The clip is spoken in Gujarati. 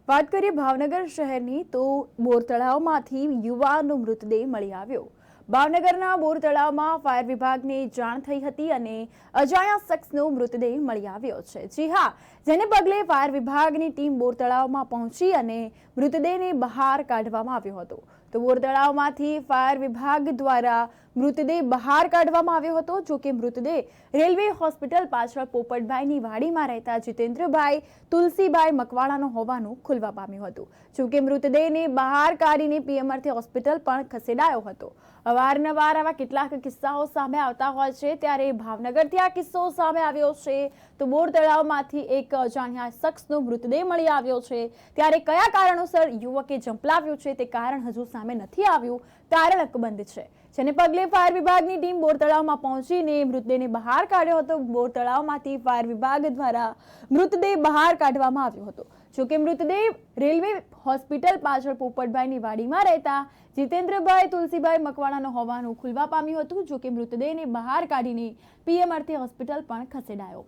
વાત કરીએ ભાવનગર શહેરની તો બોર તળાવમાંથી યુવાનનો મૃતદેહ મળી આવ્યો। ભાવનગરના બોર તળાવમાં ફાયર વિભાગને જાણ થઈ હતી અને અજાણ્યા શખ્સનો મૃતદેહ મળી આવ્યો છે। જી હા, જેને પગલે ફાયર વિભાગની ટીમ બોર તળાવમાં પહોંચી અને મૃતદેહને બહાર કાઢવામાં આવ્યો હતો। તો બોર તળાવમાંથી ફાયર વિભાગ દ્વારા મૃતદેહ બહાર કાઢવામાં આવ્યો હતો। જો કે મૃતદેહ રેલવે હોસ્પિટલ પાછળ પોપટભાઈની વાડીમાં રહેતા જીતેન્દ્રભાઈ તુલસીભાઈ મકવાણાનો હોવાનું ખુલવા પામ્યું હતું। જો કે મૃતદેહને બહાર કાઢીને પીએમઆરથી હોસ્પિટલ પણ ખસેડાયો હતો। અવારનવાર આવા કેટલાક કિસ્સાઓ સામે આવતા હોય છે, ત્યારે ભાવનગરથી આ કિસ્સો સામે આવ્યો છે। તો બોર તળાવમાંથી એક અજાણ્યા શખ્સનો મૃતદેહ મળી આવ્યો છે। ત્યારે કયા કારણોસર યુવકે ઝંપલાવ્યું છે તે કારણ હજુ સામે નથી આવ્યું। કારણ અકબંધ છે, જેને પગલે ફાયર વિભાગની ટીમ બોર તળાવમાં પહોંચીને મૃતદેહને બહાર કાઢ્યો હતો। બોર તળાવમાંથી ફાયર વિભાગ દ્વારા મૃતદેહ બહાર કાઢવામાં આવ્યો હતો। જો કે મૃતદેહ રેલવે હોસ્પિટલ પાછળ પોપટભાઈની વાડીમાં રહેતા જીતેન્દ્રભાઈ તુલસીભાઈ મકવાણાનો હોવાનું ખુલવા પામ્યું હતું। જો કે મૃતદેહને બહાર કાઢીને પીએમઆરથી હોસ્પિટલ પણ ખસેડાયો।